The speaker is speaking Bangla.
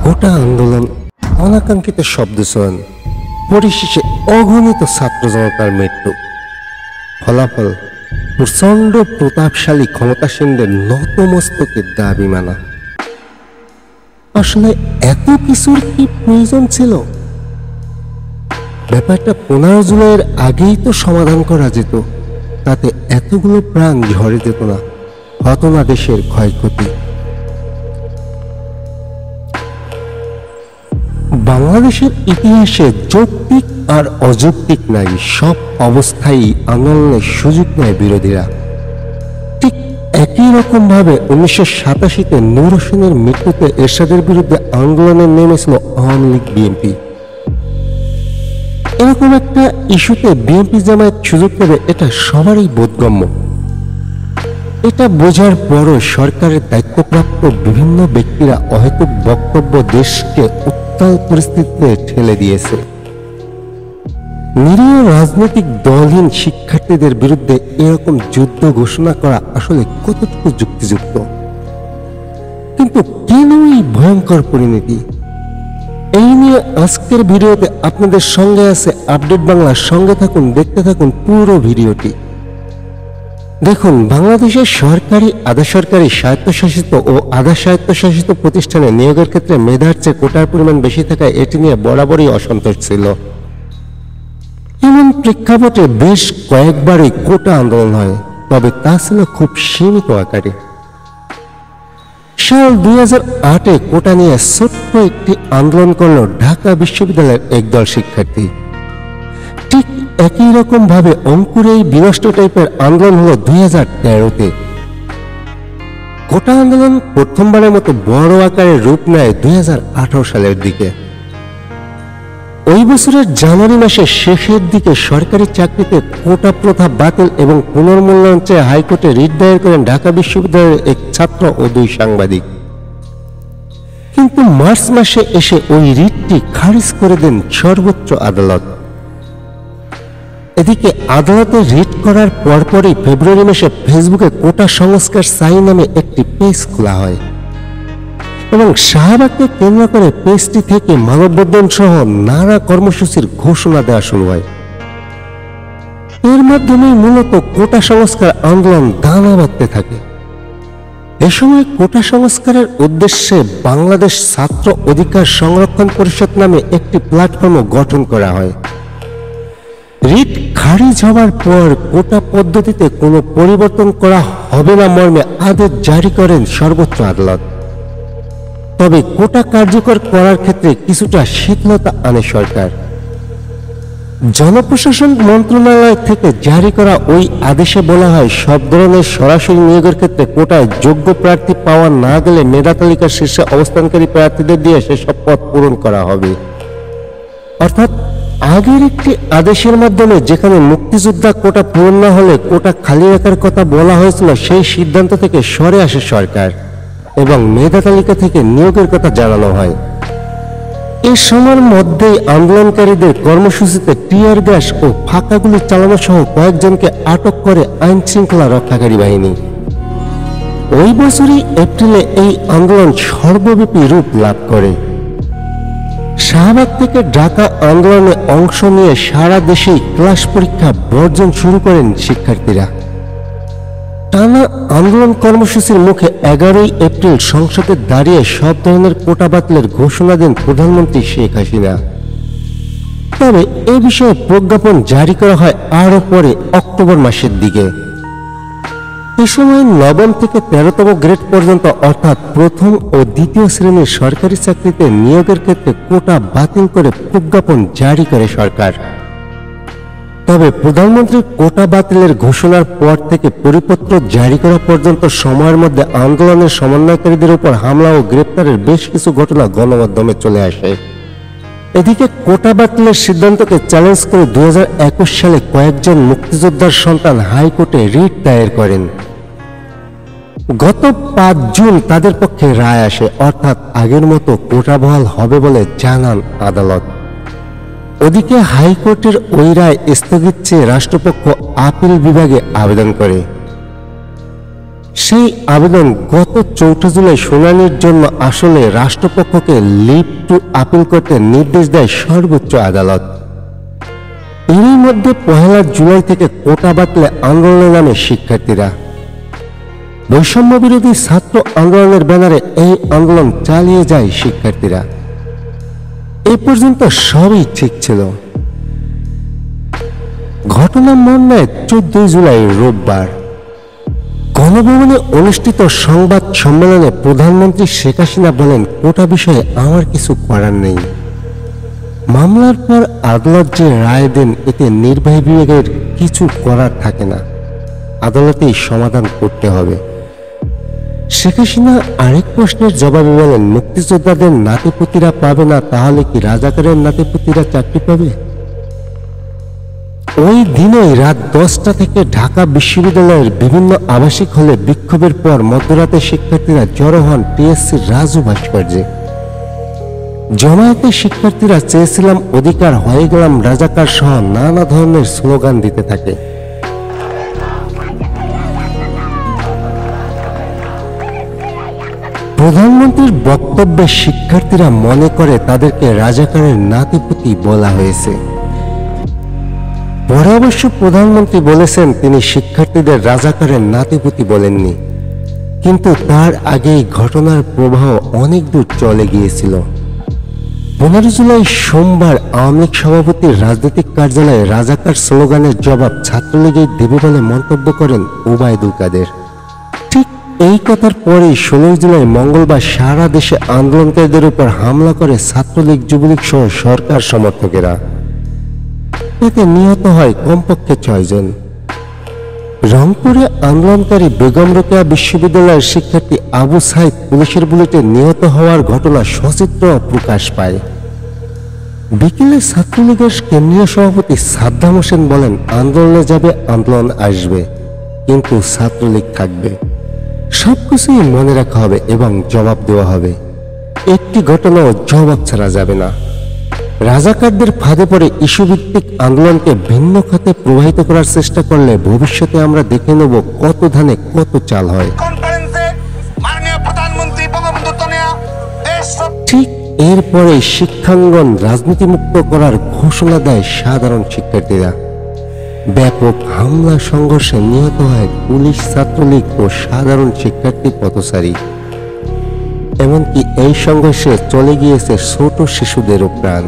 কোটা আন্দোলন, অনাকাঙ্ক্ষিত শব্দচয়ন, পরিশেষে অগণিত ছাত্র জনতার মৃত্যু। ফলাফল প্রচণ্ড প্রতাপশালী ক্ষমতাসীনদের নতমস্তকে দাবি মানা। আসলে এত কিছুর কি প্রয়োজন ছিল? ব্যাপারটা 15 জুলাইয়ের আগেই তো সমাধান করা যেত, তাতে এতগুলো প্রাণ ঝরে যেত না, হতো না দেশের ক্ষয়ক্ষতি। বাংলাদেশের ইতিহাসে যৌক্তিক আর অযৌক্তিক নাই, সব অবস্থায় আন্দোলনের সুযোগ নেয় বিরোধীরা। ঠিক একই রকম ভাবে 1987-তে নূর হোসেনের মৃত্যুতে এরশাদের বিরুদ্ধে আন্দোলনে নেমেছিল আওয়ামী লীগ, বিএনপি। এরকম একটা ইস্যুতে বিএনপি জামায়াত সুযোগ পাবে, এটা সবারই বোধগম্য। এটা বোঝার পরও সরকারের দায়িত্বপ্রাপ্ত বিভিন্ন ব্যক্তিরা অহেতুক বক্তব্য দেশকে উত্তাল পরিস্থিতিতে ঠেলে দিয়েছে। নিরীহ রাজনৈতিক দলহীন শিক্ষার্থীদের বিরুদ্ধে এরকম যুদ্ধ ঘোষণা করা আসলে কতটুকু যুক্তিযুক্ত? কিন্তু কেন এই ভয়ঙ্কর পরিণতি? এই নিয়ে আজকের ভিডিওতে আপনাদের সঙ্গে আছে আপডেট বাংলার সঙ্গে থাকুন, দেখতে থাকুন পুরো ভিডিওটি। দেখুন, বাংলাদেশের সরকারি, আধা সরকারি, স্বায়ত্তশাসিত ও আধা স্বায়ত্তশাসিত প্রতিষ্ঠানে নিয়োগের ক্ষেত্রে মেধার চেয়ে কোটার পরিমাণ বেশি থাকায় এটি নিয়ে বরাবরই অসন্তোষ ছিল। এমন প্রেক্ষাপটে বেশ কয়েকবারই কোটা আন্দোলন হয়, তবে তা ছিল খুব সীমিত আকারে। সাল 2008-এ কোটা নিয়ে ছোট্ট একটি আন্দোলন করল ঢাকা বিশ্ববিদ্যালয়ের একদল শিক্ষার্থী। ঠিক একই রকম ভাবে অঙ্কুরেই বিনষ্ট টাইপের আন্দোলন হলো 2013-তে। কোটা আন্দোলন প্রথমবারের মতো বড় আকারে রূপ নেয় 2018 সালের দিকে। ওই বছরের জানুয়ারি মাসের শেষের দিকে সরকারি চাকরিতে কোটা প্রথা বাতিল এবং পুনর্মূল্যায়ন চেয়ে হাইকোর্টে রিট দায়ের করেন ঢাকা বিশ্ববিদ্যালয়ের এক ছাত্র ও 2 সাংবাদিক। কিন্তু মার্চ মাসে এসে ওই রিটটি খারিজ করে দেন সর্বোচ্চ আদালত। এদিকে আদালতে রিট করার পরপরই ফেব্রুয়ারি মাসে ফেসবুকে কোটা সংস্কার চাই নামে একটি পেজ খোলা হয় এবং শাহবাগকে কেন্দ্র করে পেজটি থেকে মানববন্ধন সহ নানা কর্মসূচির ঘোষণা দেওয়া শুরু হয়। এর মাধ্যমে মূলত কোটা সংস্কার আন্দোলন দানা বাঁধতে থাকে। এ সময় কোটা সংস্কারের উদ্দেশ্যে বাংলাদেশ ছাত্র অধিকার সংরক্ষণ পরিষদ নামে একটি প্ল্যাটফর্ম গঠন করা হয়। রিট খারিজ হওয়ার পর কোটা পদ্ধতিতে কোনো পরিবর্তন করা হবে না মর্মে আদেশ জারি করেন সর্বোচ্চ আদালত। তবে কোটা কার্যকর করার ক্ষেত্রে কিছুটা শিথিলতা আনে সরকার। জনপ্রশাসন মন্ত্রণালয় থেকে জারি করা ওই আদেশে বলা হয়, সব ধরনের সরাসরি নিয়োগের ক্ষেত্রে কোটায় যোগ্য প্রার্থী পাওয়া না গেলে মেধা তালিকার শীর্ষে অবস্থানকারী প্রার্থীদের দিয়ে সেসব পদ পূরণ করা হবে। অর্থাৎ আগের একটি আদেশের মাধ্যমে যেখানে মুক্তিযোদ্ধা কোটা পূরণ না হলে কোটা খালি রাখার কথা বলা হয়েছিল, সেই সিদ্ধান্ত থেকে সরে আসে সরকার এবং মেধা তালিকা থেকে নিয়োগের কথা জানানো হয়। এ সময়ের মধ্যেই আন্দোলনকারীদের কর্মসূচিতে টিয়ার গ্যাস ও ফাঁকা গুলি চালানো সহ কয়েকজনকে আটক করে আইন শৃঙ্খলা রক্ষাকারী বাহিনী। ওই বছরই এপ্রিলে এই আন্দোলন সর্বব্যাপী রূপ লাভ করে। শাহবাগ থেকে ঢাকা আন্দোলনে অংশ নিয়ে সারা দেশেই ক্লাস পরীক্ষা বর্জন শুরু করেন শিক্ষার্থীরা। টানা আন্দোলন কর্মসূচির মুখে 11 এপ্রিল সংসদে দাঁড়িয়ে সব ধরনের কোটা বাতিলের ঘোষণা দেন প্রধানমন্ত্রী শেখ হাসিনা। তবে এ বিষয়ে প্রজ্ঞাপন জারি করা হয় আরও পরে, অক্টোবর মাসের দিকে। এ সময় 9ম থেকে 13তম গ্রেড পর্যন্ত অর্থাৎ প্রথম ও দ্বিতীয় শ্রেণীর সরকারি চাকরিতে নিয়োগের ক্ষেত্রে কোটা বাতিল করে প্রজ্ঞাপন জারি করে সরকার। তবে প্রধানমন্ত্রীর কোটা বাতিলের ঘোষণার পর থেকে পরিপত্র জারি করা পর্যন্ত সময়ের মধ্যে আন্দোলনের সমন্বয়কারীদের উপর হামলা ও গ্রেপ্তারের বেশ কিছু ঘটনা গণমাধ্যমে চলে আসে। এদিকে কোটা বাতিলের সিদ্ধান্তকে চ্যালেঞ্জ করে 2021 সালে কয়েকজন মুক্তিযোদ্ধার সন্তান হাইকোর্টে রিট দায়ের করেন। গত 5 জুন তাদের পক্ষে রায় আসে, অর্থাৎ আগের মতো কোটা বহাল হবে বলে জানান আদালত। ওদিকে হাইকোর্টের ওই রায় স্থগিত চেয়ে রাষ্ট্রপক্ষ আপিল বিভাগে আবেদন করে। সেই আবেদন গত 4 জুলাই শুনানির জন্য আসলে রাষ্ট্রপক্ষকে লিভ টু আপিল করতে নির্দেশ দেয় সর্বোচ্চ আদালত। এরই মধ্যে 1 জুলাই থেকে কোটা বাতিলে আন্দোলনে নামে শিক্ষার্থীরা। বৈষম্য বিরোধী ছাত্র আন্দোলনের ব্যানারে এই আন্দোলন চালিয়ে যায় শিক্ষার্থীরা। এ পর্যন্ত সবই ঠিক ছিল। ঘটনা মনে 14 জুলাই রোববার গণভবনে অনুষ্ঠিত সংবাদ সম্মেলনে প্রধানমন্ত্রী শেখ হাসিনা বলেন, কোটা বিষয়ে আমার কিছু করার নেই। মামলার পর আদালত যে রায় দেন এতে নির্বাহী বিভাগের কিছু করার থাকে না, আদালতেই সমাধান করতে হবে। শেখ হাসিনা আরেক প্রশ্নের জবাবে বলেন, মুক্তিযোদ্ধাদের নাতিপুতিরা পাবে না, তাহলে কি রাজাকারের নাতিপুতিরা চাকরি পাবে? ওই দিনই রাত 10টা থেকে ঢাকা বিশ্ববিদ্যালয়ের বিভিন্ন আবাসিক হলে বিক্ষোভের পর মধ্যরাতে শিক্ষার্থীরা জড়ো হন টিএসসির রাজু ভাস্কর্যে। জমায়েতে শিক্ষার্থীরা চেয়েছিলাম অধিকার, হয়ে গেলাম রাজাকার সহ নানা ধরনের স্লোগান দিতে থাকে। প্রধানমন্ত্রীর বক্তব্যে শিক্ষার্থীরা মনে করে তাদেরকে রাজাকারের নাতিপুতি বলা হয়েছে। পরে অবশ্য প্রধানমন্ত্রী বলেছেন তিনি শিক্ষার্থীদের রাজাকারের নাতিপুতি বলেননি, কিন্তু তার আগেই ঘটনার প্রবাহ অনেক দূর চলে গিয়েছিল। 15 জুলাই সোমবার আওয়ামী লীগ সভাপতির রাজনৈতিক কার্যালয়ে রাজাকার স্লোগানের জবাব ছাত্রলীগই দেবে বলে মন্তব্য করেন ওবায়দুল কাদের। ঠিক এই কথার পরেই 16 জুলাই মঙ্গলবার সারা দেশে আন্দোলনকারীদের উপর হামলা করে ছাত্রলীগ, যুবলীগ সহ সরকার সমর্থকেরা। এতে নিহত হয় কমপক্ষে 6 জন। রংপুরে আন্দোলনকারী বেগম রোকেয়া বিশ্ববিদ্যালয়ের শিক্ষার্থী আবু সাইদ পুলিশের বুলেটে নিহত হওয়ার ঘটনা সচিত্র প্রকাশ পায়। বিকেলে ছাত্রলীগের কেন্দ্রীয় সভাপতি সাদ্দাম হোসেন বলেন, আন্দোলনে যাবে, আন্দোলন আসবে, কিন্তু ছাত্রলীগ থাকবে। সবকিছুই মনে রাখা হবে এবং জবাব দেওয়া হবে। একটি ঘটনাও জবাব ছাড়া যাবে না। রাজাকারদের ফাঁদে পড়ে ইস্যুভিত্তিক আন্দোলনকে ভিন্ন খাতে প্রবাহিত করার চেষ্টা করলে ভবিষ্যতে আমরা দেখে নেব কত ধানে কত চাল হয়। ঠিক এরপরে শিক্ষাঙ্গন রাজনীতিমুক্ত করার ঘোষণা দেয় সাধারণ শিক্ষার্থীরা। ব্যাপক হামলা সংঘর্ষে নিহত হয় পুলিশ, ছাত্রলীগ ও সাধারণ শিক্ষার্থী পথচারী। এমনকি এই সংঘর্ষে চলে গিয়েছে ছোট শিশুদেরও প্রাণ।